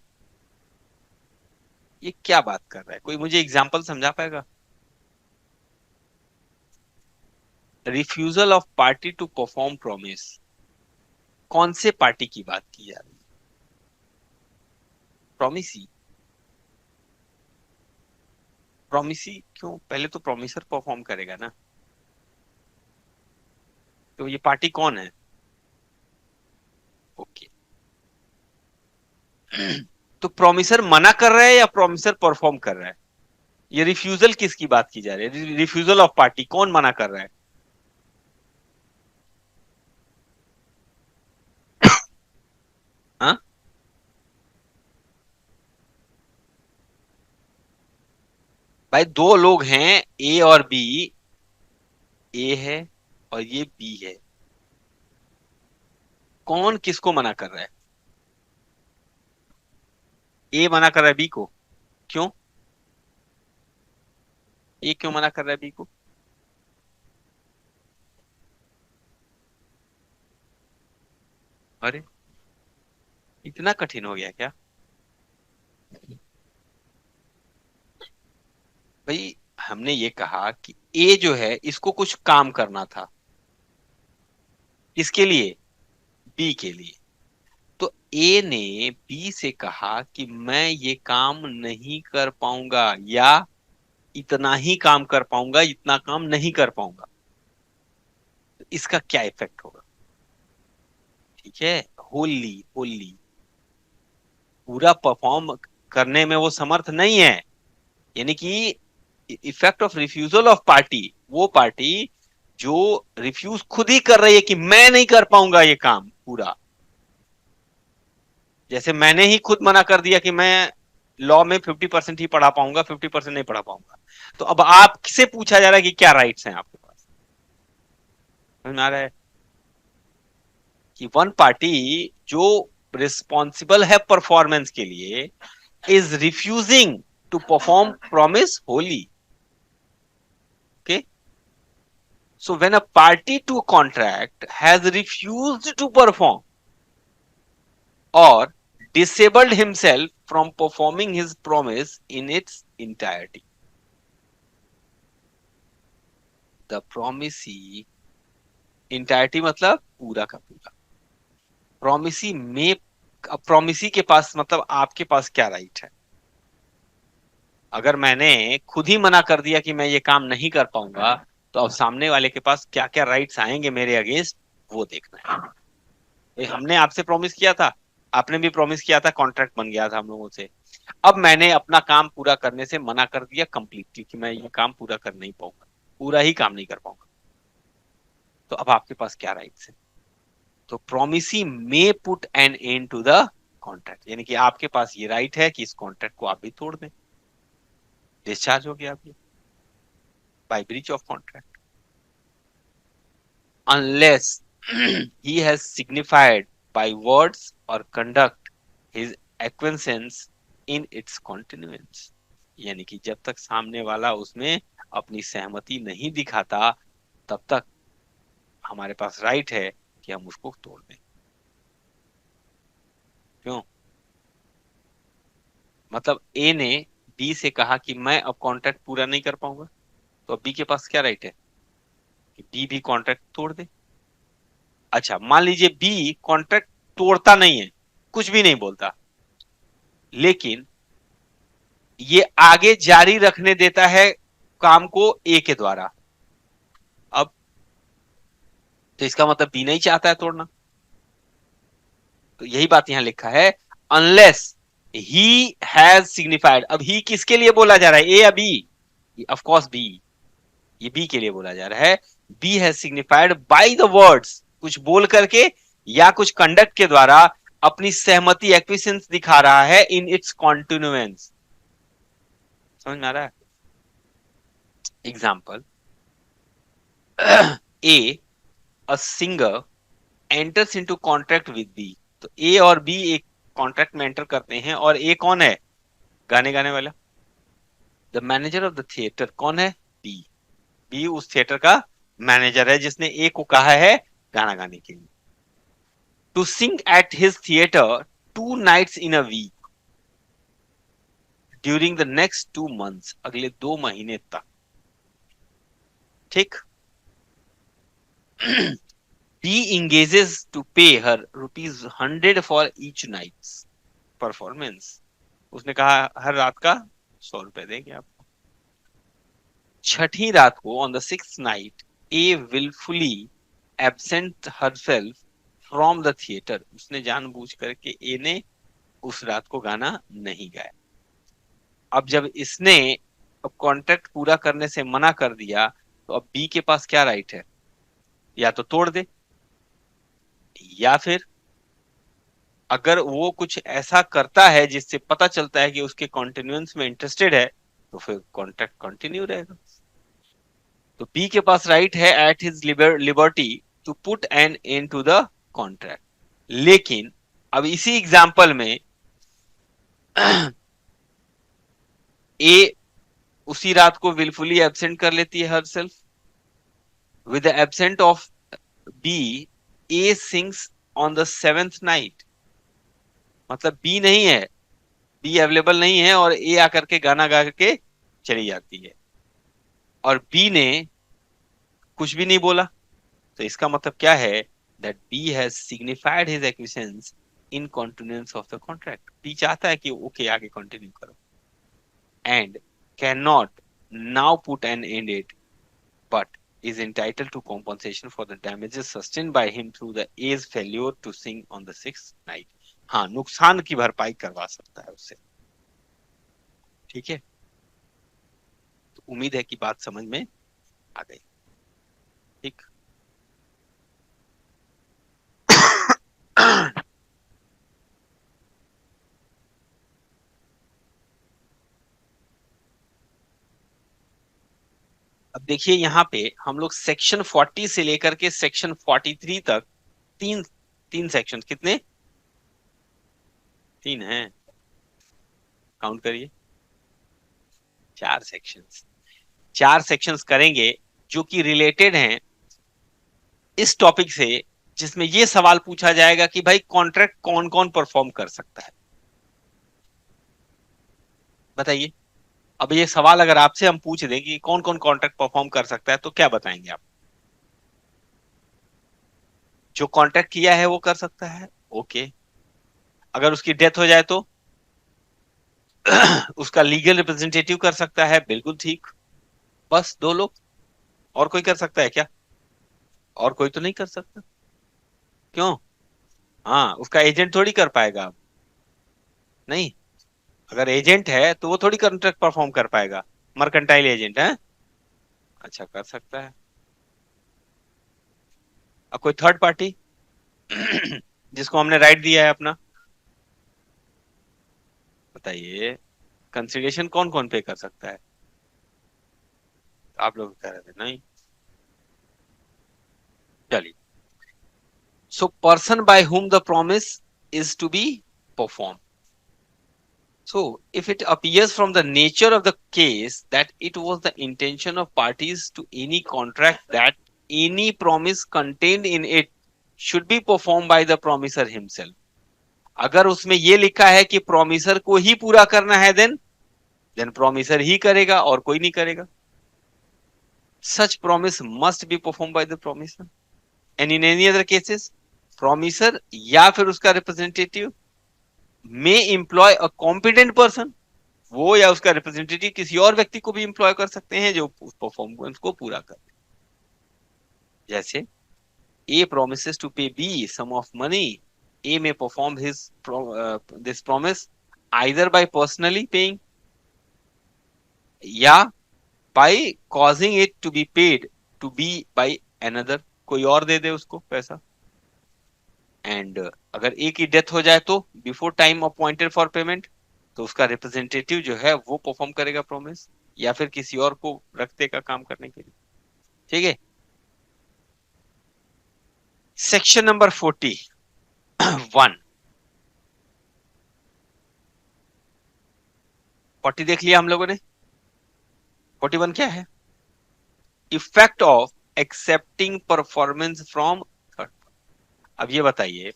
ये क्या बात कर रहा है? कोई मुझे एग्जांपल समझा पाएगा? Refusal of party to perform promise, कौन से पार्टी की बात की जा रही है? प्रॉमिसी। प्रॉमिसी क्यों? पहले तो प्रॉमिसर परफॉर्म करेगा ना। तो ये पार्टी कौन है? ओके। तो प्रॉमिसर मना कर रहा है या प्रॉमिसर परफॉर्म कर रहा है? ये रिफ्यूजल किसकी बात की जा रही है? रिफ्यूजल ऑफ पार्टी, कौन मना कर रहा है? हाँ, भाई दो लोग हैं, ए और बी। ए है और ये बी है। कौन किसको मना कर रहा है? ए मना कर रहा है बी को। क्यों? ए क्यों मना कर रहा है बी को? अरे, इतना कठिन हो गया क्या? भाई हमने ये कहा कि ए जो है इसको कुछ काम करना था। किसके लिए? बी के लिए। तो ए ने बी से कहा कि मैं ये काम नहीं कर पाऊंगा, या इतना ही काम कर पाऊंगा, इतना काम नहीं कर पाऊंगा। तो इसका क्या इफेक्ट होगा? ठीक है। होली होली पूरा परफॉर्म करने में वो समर्थ नहीं है, यानी कि effect of refusal of party, वो पार्टी जो रिफ्यूज खुद ही कर रही है कि मैं नहीं कर पाऊंगा ये काम पूरा। जैसे मैंने ही खुद मना कर दिया कि मैं लॉ में 50% ही पढ़ा पाऊंगा, 50% नहीं पढ़ा पाऊंगा। तो अब आपसे पूछा जा रहा है कि क्या राइट्स हैं आपके पास? समझ में आ रहा है कि वन पार्टी जो रिस्पॉन्सिबल है परफॉर्मेंस के लिए is refusing to perform promise wholly. Okay. So when a party to a contract has refused to perform or disabled himself from performing his promise in its entirety, the promisee entirety मतलब पूरा का पूरा। Promisee में, promisee के पास मतलब आपके पास क्या right है? अगर मैंने खुद ही मना कर दिया कि मैं ये काम नहीं कर पाऊंगा, तो अब सामने वाले के पास क्या क्या राइट्स आएंगे मेरे अगेंस्ट, वो देखना है। हमने आपसे प्रॉमिस किया था, आपने भी प्रॉमिस किया था, कॉन्ट्रैक्ट बन गया था हम लोगों से। अब मैंने अपना काम पूरा करने से मना कर दिया कंप्लीटली कि मैं ये काम पूरा कर नहीं पाऊंगा, पूरा ही काम नहीं कर पाऊंगा, तो अब आपके पास क्या राइट्स है? तो promisee may put an end to the contract, यानी कि आपके पास ये राइट है कि इस कॉन्ट्रैक्ट को आप भी तोड़ दें, डिस्चार्ज हो गया आप by breach of contract, unless he has signified by words or conduct his acquiescence in its continuance। यानी कि जब तक सामने वाला उसमें अपनी सहमति नहीं दिखाता, तब तक हमारे पास राइट है कि हम उसको तोड़ दें। क्यों? मतलब ए ने बी से कहा कि मैं अब कॉन्ट्रैक्ट पूरा नहीं कर पाऊंगा, तो अब बी के पास क्या राइट है कि बी भी कॉन्ट्रैक्ट तोड़ दे। अच्छा, मान लीजिए बी कॉन्ट्रैक्ट तोड़ता नहीं है, कुछ भी नहीं बोलता, लेकिन ये आगे जारी रखने देता है काम को ए के द्वारा। अब तो इसका मतलब बी नहीं चाहता है तोड़ना, तो यही बात यहां लिखा है, अनलेस ही हैज सिग्निफाइड। अब ही किसके लिए बोला जा रहा है, ए या बी? ऑफ कोर्स बी, ये बी के लिए बोला जा रहा है। B has signified by the words, कुछ बोल करके या कुछ कंडक्ट के द्वारा अपनी सहमति, एक्विसेंस दिखा रहा है इन इट्स कॉन्टिन्यूएंस। समझ में आ रहा है? Example, A a singer enters into contract with B. तो ए और बी एक कॉन्ट्रैक्ट में एंटर करते हैं, और ए कौन है? गाने गाने वाला, the manager of the theatre. कौन है? बी। बी उस थिएटर का मैनेजर है जिसने ए को कहा है गाना गाने के लिए, to sing at his theatre 2 nights in a week during the next 2 months, अगले 2 महीने तक। ठीक। B engages to pay her ₹100 for each night's performance। उसने कहा हर रात का 100 रुपए देंगे आपको। छठी रात को, on the 6th night, A wilfully absent herself from the theatre. उसने जानबूझ करके ए ने उस रात को गाना नहीं गाया। अब जब इसने अब कॉन्ट्रैक्ट पूरा करने से मना कर दिया, तो अब बी के पास क्या राइट है? या तो तोड़ दे, या फिर अगर वो कुछ ऐसा करता है जिससे पता चलता है कि उसके कॉन्टिन्यूएंस में इंटरेस्टेड है, तो फिर कॉन्ट्रैक्ट कंटिन्यू रहेगा। तो बी के पास राइट है at his liberty to put an end to the contract. लेकिन अब इसी एग्जांपल में ए उसी रात को विलफुली एब्सेंट कर लेती है her self, with the absent of B, A sings on the 7th night. मतलब बी नहीं है, बी अवेलेबल नहीं है, और ए आकर के गाना गा के चली जाती है, और बी ने कुछ भी नहीं बोला। तो इसका मतलब क्या है? That B has signified his acquiescence in continuance of the contract. B चाहता है कि ओके आगे कंटिन्यू करो, and can not now put an end it, but is entitled to compensation for the damages sustained by him through the A's failure to sing on the 6th night। हाँ, नुकसान की भरपाई करवा सकता है उससे। ठीक है, तो उम्मीद है कि बात समझ में आ गई। ठीक। अब देखिए यहाँ पे हम लोग सेक्शन 40 से लेकर के सेक्शन 43 तक, तीन तीन सेक्शन, कितने? 3 हैं, काउंट करिए। 4 सेक्शंस, 4 सेक्शंस करेंगे जो कि रिलेटेड हैं इस टॉपिक से, जिसमें ये सवाल पूछा जाएगा कि भाई कॉन्ट्रैक्ट कौन कौन परफॉर्म कर सकता है, बताइए। अब ये सवाल अगर आपसे हम पूछ दें कि कौन कौन कॉन्ट्रैक्ट परफॉर्म कर सकता है, तो क्या बताएंगे आप? जो कॉन्ट्रैक्ट किया है वो कर सकता है, ओके। अगर उसकी डेथ हो जाए तो उसका लीगल रिप्रेजेंटेटिव कर सकता है, बिल्कुल ठीक। बस दो लोग, और कोई कर सकता है क्या? और कोई तो नहीं कर सकता। क्यों? हाँ, उसका एजेंट थोड़ी कर पाएगा अब। नहीं, अगर एजेंट है तो वो थोड़ी कॉन्ट्रैक्ट परफॉर्म कर पाएगा। मर्केंटाइल एजेंट है, अच्छा कर सकता है। अब कोई थर्ड पार्टी जिसको हमने राइट दिया है अपना, बताइए, कंसिडरेशन कौन कौन पे कर सकता है? आप लोग कह रहे थे नहीं। चलिए, so person by whom the promise is to be performed. So, if it appears from the nature of the case that it was the intention of parties to any contract that any promise contained in it should be performed by the promiser himself. अगर उसमें ये लिखा है कि promisor को ही पूरा करना है, देन प्रोमिसर ही करेगा और कोई नहीं करेगा. Such promise must be performed by the promiser. And in any other cases, promiser या फिर उसका representative may employ a competent person. वो या उसका रिप्रेजेंटेटिव किसी और व्यक्ति को भी एम्प्लॉय कर सकते हैं जो उस परफॉर्मेंस को पूरा करे. जैसे A promises to pay B sum of money. A may perform this promise either by personally paying या by causing it to be paid to B by another. कोई और दे दे उसको पैसा. एंड अगर A की डेथ हो जाए तो before time appointed for payment, तो उसका रिप्रेजेंटेटिव जो है वो परफॉर्म करेगा प्रॉमिस, या फिर किसी और को रखते का काम करने के लिए. ठीक है. Section number 41. 40 देख लिया हम लोगों ने. 41 क्या है? Effect of accepting performance from third. अब ये बताइए,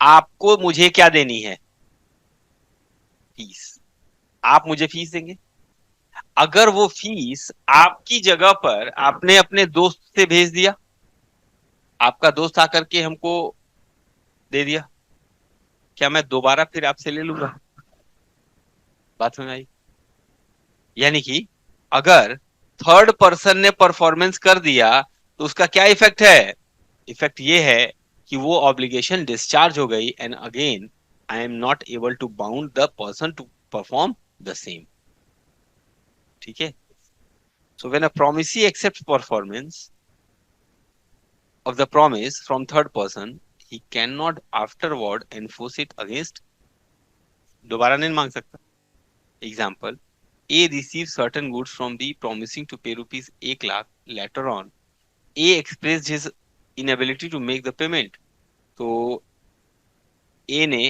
आपको मुझे क्या देनी है? फीस. आप मुझे फीस देंगे. अगर वो फीस आपकी जगह पर आपने अपने दोस्त से भेज दिया, आपका दोस्त आकर के हमको दे दिया, क्या मैं दोबारा फिर आपसे ले लूंगा? बात समझ आई? यानी कि अगर थर्ड पर्सन ने परफॉर्मेंस कर दिया तो उसका क्या इफेक्ट है? इफेक्ट ये है कि वो ऑब्लिगेशन डिस्चार्ज हो गई, and again I am not able to bound the person to perform the same. ठीक है. So when a promisee accept performance of the promise from third person, he cannot afterward enforce it against. दोबारा नहीं मांग सकता. Example: A receives certain goods from B promising to pay rupees 1 lakh. Later on, A expressed his inability to make the payment. तो A ने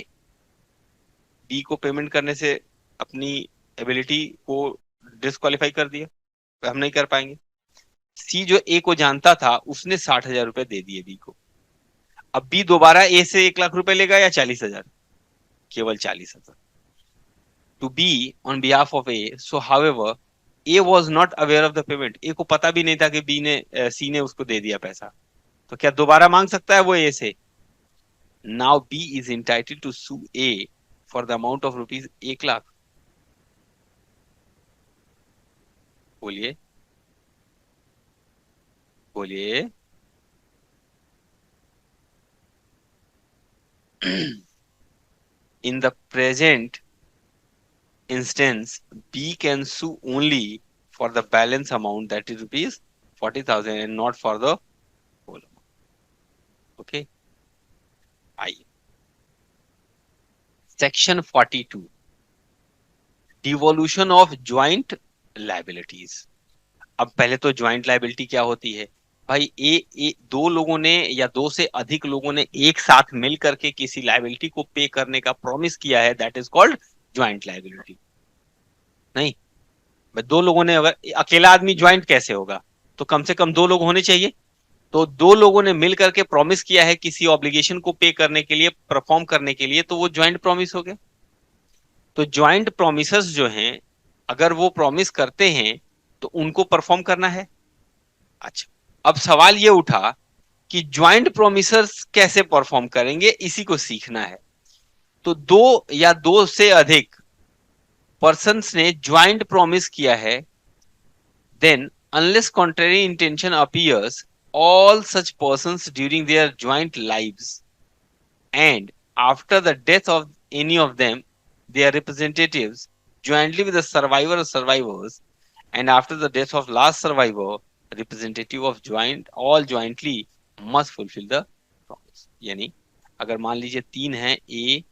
B को payment करने से अपनी एबिलिटी को डिस्क्वालीफाई कर दिया, हम नहीं कर पाएंगे. सी जो ए को जानता था उसने 60,000 रुपए दे दिए बी को. अब बी दोबारा ए से 1 लाख रुपए लेगा या 40,000? केवल 40,000. To be on behalf of A. So however A was not aware of the payment. A को पता भी नहीं था कि बी ने सी ने उसको दे दिया पैसा. तो क्या दोबारा मांग सकता है वो ए से? Now B is entitled to sue A for the amount of rupees 1 lakh. बोलिए, बोलिए. In the present instance, B can sue only for the balance amount, that is rupees 40,000, and not for the whole amount. Okay. आइए, section 42, devolution of joint liabilities. अब पहले तो joint liability क्या होती है भाई? दो लोगों ने या दो से अधिक लोगों ने एक साथ मिल करके किसी लाइबिलिटी को पे करने का प्रॉमिस किया है, that is called joint liability. नहीं, दो लोगों ने, अगर अकेला आदमी ज्वाइंट कैसे होगा? तो कम से कम दो लोग होने चाहिए. तो दो लोगों ने मिल करके प्रॉमिस किया है किसी ऑब्लिगेशन को पे करने के लिए, परफॉर्म करने के लिए, तो वो ज्वाइंट प्रॉमिस हो गया. तो ज्वाइंट प्रोमिसर्स जो हैं, अगर वो प्रॉमिस करते हैं तो उनको परफॉर्म करना है. अच्छा, अब सवाल ये उठा कि ज्वाइंट प्रोमिसर्स कैसे परफॉर्म करेंगे, इसी को सीखना है। तो दो या दो से अधिक पर्सन्स ने ज्वाइंट प्रॉमिस किया है, then unless contrary intention appears, all such persons during their joint lives and after the death of any of them, their representatives, jointly with the survivor or survivors, and after the death of last survivor, representative of joint, all jointly must fulfill the promise। यानी अगर मान लीजिए तीन है, A,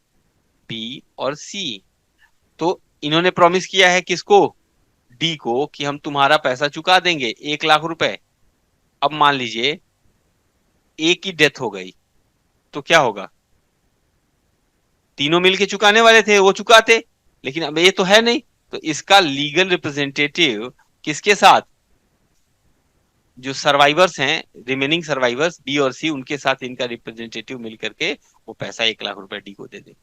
B और सी, तो इन्होंने promise किया है किसको, डी को, कि हम तुम्हारा पैसा चुका देंगे 1 लाख रुपए। अब मान लीजिए ए की डेथ हो गई, तो क्या होगा, तीनों मिलके चुकाने वाले थे, वो चुकाते, लेकिन अब ये तो है नहीं, तो इसका लीगल रिप्रेजेंटेटिव किसके साथ, जो सर्वाइवर्स हैं, रिमेनिंग सर्वाइवर्स बी और सी, उनके साथ इनका रिप्रेजेंटेटिव मिलकर के वो पैसा 1 लाख रुपए डी को दे दे।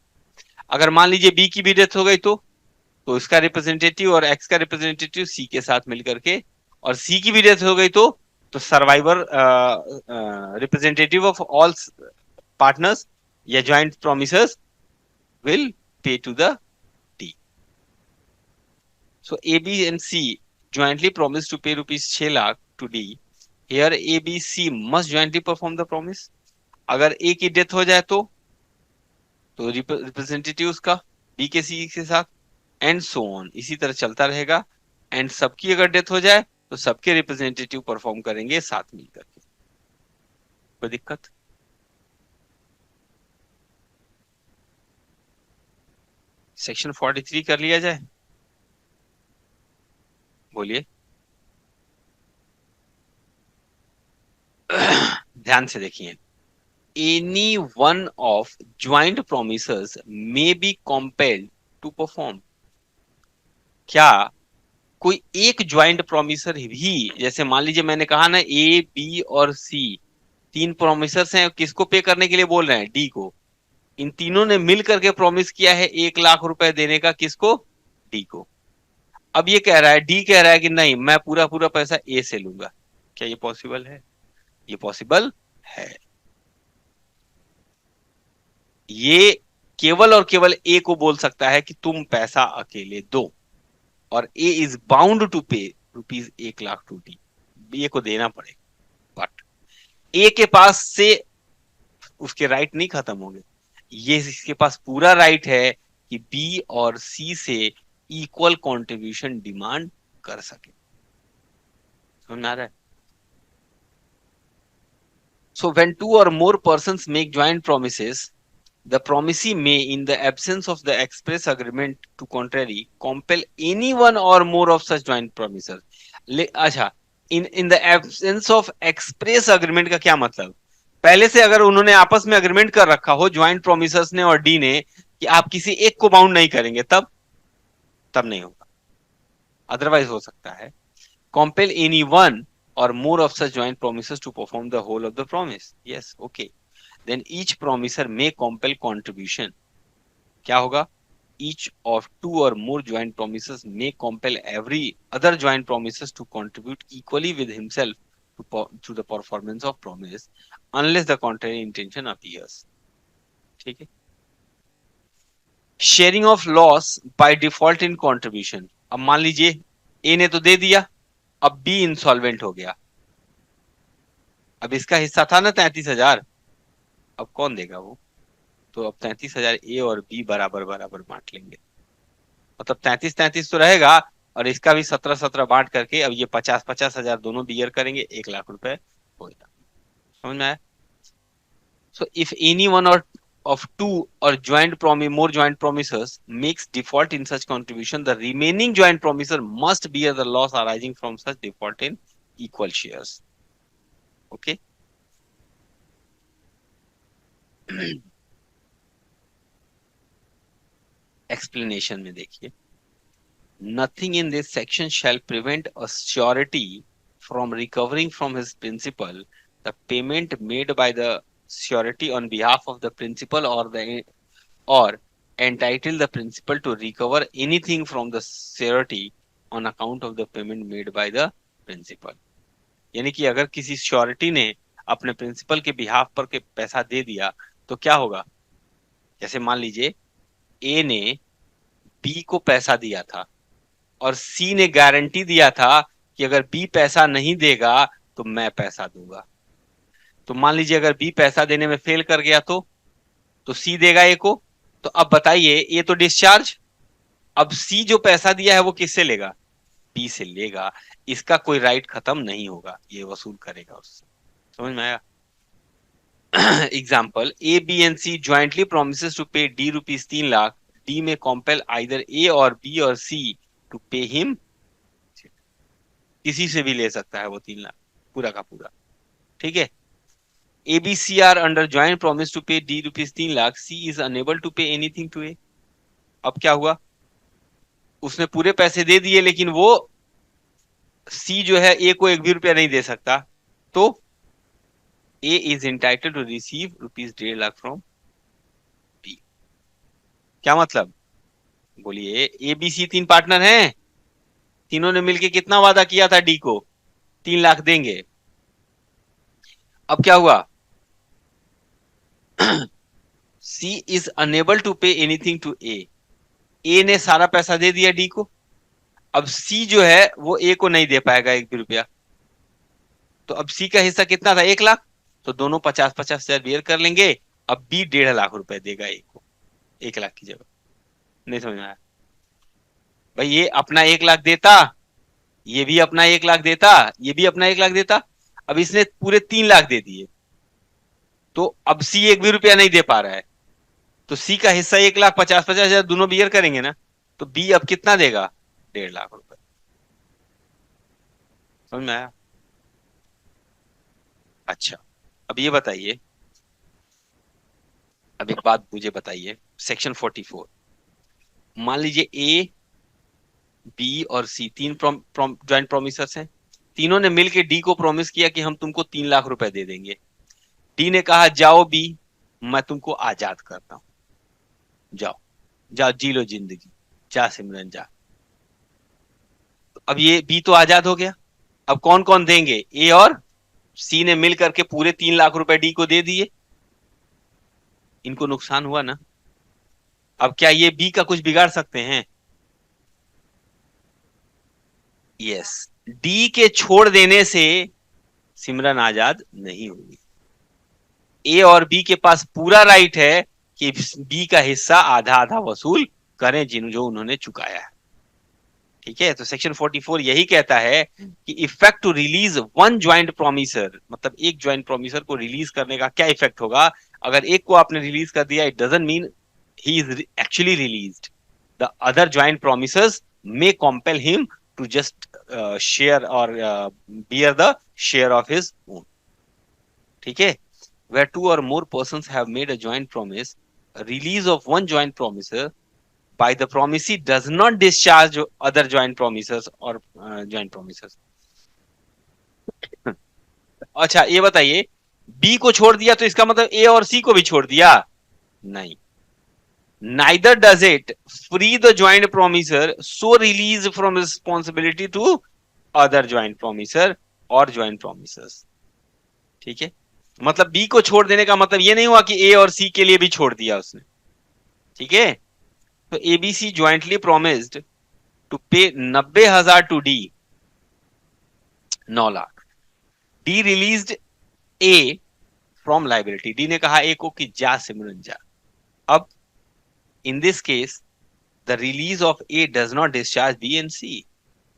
अगर मान लीजिए बी की भी डेथ हो गई, तो इसका रिप्रेजेंटेटिव और एक्स का रिप्रेजेंटेटिव सी के साथ मिलकर के, और सी की भी डेथ हो गई, तो survivor representative of all partners या joint प्रोमिसर्स will pay to the D. So A, B and C jointly promise to pay rupees 6 lakh to D. Here A, B, C must jointly perform the promise. अगर A की death हो जाए तो representative उसका B के C के साथ, and so on, इसी तरह चलता रहेगा। एंड सबकी अगर डेथ हो जाए तो सबके रिप्रेजेंटेटिव परफॉर्म करेंगे साथ मिलकर के। कोई दिक्कत? सेक्शन 43 कर लिया जाए, बोलिए। ध्यान से देखिए, any one of joint promisors may be compelled to perform. क्या कोई एक ज्वाइंट प्रोमिसर भी, जैसे मान लीजिए मैंने कहा ना ए, बी और सी तीन प्रोमिसर्स हैं, किसको पे करने के लिए बोल रहे हैं, डी को। इन तीनों ने मिल करके प्रॉमिस किया है 1 लाख रुपए देने का, किसको, डी को। अब ये कह रहा है, डी कह रहा है कि नहीं, मैं पूरा पूरा पैसा ए से लूंगा। क्या ये पॉसिबल है? ये पॉसिबल है। ये केवल और केवल ए को बोल सकता है कि तुम पैसा अकेले दो, और A is bound to pay rupees 1 lakh to D, A को देना पड़ेगा। बट ए के पास से उसके राइट नहीं खत्म होंगे, ये इसके पास पूरा राइट है कि बी और सी से इक्वल कंट्रीब्यूशन डिमांड कर सके। समझ आ रहा है? So when two or more persons make joint promises, the promisee may, in the absence of the express agreement to contrary, compel any one or more of such joint promisers। अच्छा, in the absence of express agreement का क्या मतलब? पहले से अगर उन्होंने आपस में अग्रीमेंट कर रखा हो, ज्वाइंट प्रोमिसर्स ने और डी ने, कि आप किसी एक को बाउंड नहीं करेंगे, तब नहीं होगा। अदरवाइज हो सकता है compel anyone or more of such joint promises to perform the whole of the promise। yes, okay, then each promiser may compel contribution। क्या होगा? each of two or more joint promises may compel every other joint promises to contribute equally with himself to the performance of promise unless the contrary intention appears। ठीक है? Sharing of loss by default in contribution. अब मान लीजिए ए ने तो दे दिया, अब B insolvent हो गया, अब इसका हिस्सा था ना 33,000, अब कौन देगा वो? तो अब 33,000 ए और बी बराबर बराबर बांट लेंगे, मतलब 33-33 तो रहेगा, और इसका भी 17-17 बांट करके अब ये 50-50,000 दोनों बियर करेंगे, 1 लाख रुपए होगा। समझ में आया? सो इफ एनी वन और of two or more joint promisers makes default in such contribution, the remaining joint promiser must bear the loss arising from such default in equal shares। okay? explanation में देखिए, nothing in this section shall prevent a surety from recovering from his principal the payment made by the surety on behalf of the principal, or entitle the principal to recover anything from the surety on account of the payment made by the principal। यानी कि अगर किसी surety ने अपने principal के behalf पर के पैसा दे दिया तो क्या होगा? जैसे मान लीजिए ए ने बी को पैसा दिया था और सी ने गारंटी दिया था कि अगर बी पैसा नहीं देगा तो मैं पैसा दूंगा। तो मान लीजिए अगर बी पैसा देने में फेल कर गया तो सी देगा ए को। तो अब बताइए, ए तो डिस्चार्ज, अब सी जो पैसा दिया है वो किससे लेगा? बी से लेगा। इसका कोई राइट खत्म नहीं होगा, ये वसूल करेगा उससे। समझ में आया? Example, A B and C jointly promises to pay D rupees 3 lakh. D may compel either ए और बी और सी टू पे हिम। किसी से भी ले सकता है वो 3 लाख पूरा का पूरा। ठीक है। A B C are under joint promise to pay D rupees 3 lakh. C is unable to pay anything to A. अब क्या हुआ? उसने पूरे पैसे दे दिए लेकिन वो सी जो है ए को एक भी रुपया नहीं दे सकता। तो A is entitled to receive rupees 1.5 lakh from B. क्या मतलब? बोलिए, ए बी सी 3 पार्टनर हैं। तीनों ने मिलके कितना वादा किया था डी को? 3 लाख देंगे। अब क्या हुआ? सी is unable to pay anything to ए। ए ने सारा पैसा दे दिया डी को। अब सी जो है वो ए को नहीं दे पाएगा एक भी रुपया। तो अब सी का हिस्सा कितना था? 1 लाख। तो दोनों 50-50 शेयर बेयर कर लेंगे। अब बी 1.5 लाख रुपए देगा ए को 1 लाख की जगह। नहीं समझ में आया? भाई ये अपना 1 लाख देता, ये भी अपना 1 लाख देता, ये भी अपना 1 लाख देता। अब इसने पूरे 3 लाख दे दिए तो अब सी एक भी रुपया नहीं दे पा रहा है। तो सी का हिस्सा 1 लाख, 50-50 हजार दोनों बियर करेंगे ना। तो बी अब कितना देगा? 1.5 लाख रुपए। समझ में आया? अच्छा, अब ये बताइए, अब एक बात मुझे बताइए। सेक्शन 44, मान लीजिए ए बी और सी तीन ज्वाइंट प्रोमिसर्स हैं। तीनों ने मिलकर डी को प्रॉमिस किया कि हम तुमको 3 लाख रुपए दे देंगे। डी ने कहा जाओ बी, मैं तुमको आजाद करता हूं, जाओ, जाओ जी लो जिंदगी, जा सिमरन जा। तो अब ये बी तो आजाद हो गया। अब कौन कौन देंगे? ए और सी ने मिल करके पूरे 3 लाख रुपए डी को दे दिए। इनको नुकसान हुआ ना। अब क्या ये बी का कुछ बिगाड़ सकते हैं? यस। डी के छोड़ देने से सिमरन आजाद नहीं होगी। ए और बी के पास पूरा राइट है कि बी का हिस्सा आधा आधा वसूल करें जिन जो उन्होंने चुकाया है। ठीक है। तो सेक्शन 44 यही कहता है कि effect to release one joint promisor, मतलब एक ज्वाइंट प्रोमिसर को रिलीज करने का क्या इफेक्ट होगा? अगर एक को आपने रिलीज कर दिया, it doesn't mean he is actually released. The other joint promisors may compel him to just share or bear the share of his own. ठीक है। Where two or more persons have made a joint promise, a release of one joint promiser by the promisee does not discharge other joint promisers or joint promisers. अच्छा ये बताइए, B को छोड़ दिया तो इसका मतलब ए और सी को भी छोड़ दिया? नहीं। Neither does it free the joint promiser so release from responsibility to other joint promiser or joint promisers. ठीक है। मतलब बी को छोड़ देने का मतलब ये नहीं हुआ कि ए और सी के लिए भी छोड़ दिया उसने। ठीक है। तो ABC jointly promised to pay 90,000 to D, 9 lakh. D released A from liability. D ने कहा ए को कि जा सिमरन जा। अब in this case the release of A does not discharge B and C.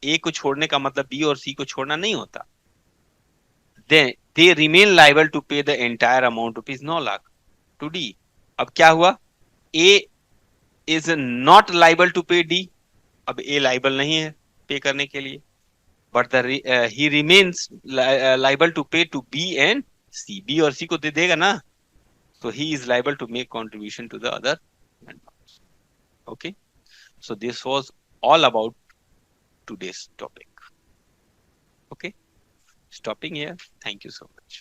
A को छोड़ने का मतलब बी और सी को छोड़ना नहीं होता। They remain liable to pay the entire amount rupees 9 lakh to D. अब क्या हुआ? A is not liable to pay D. अब ए लाइबल नहीं है पे करने के लिए, but the he remains liable to pay to B and C. B और सी को दे देगा ना, तो he is liable to make contribution to the other. Okay, so this was all about today's topic. Okay, stopping here. Thank you so much.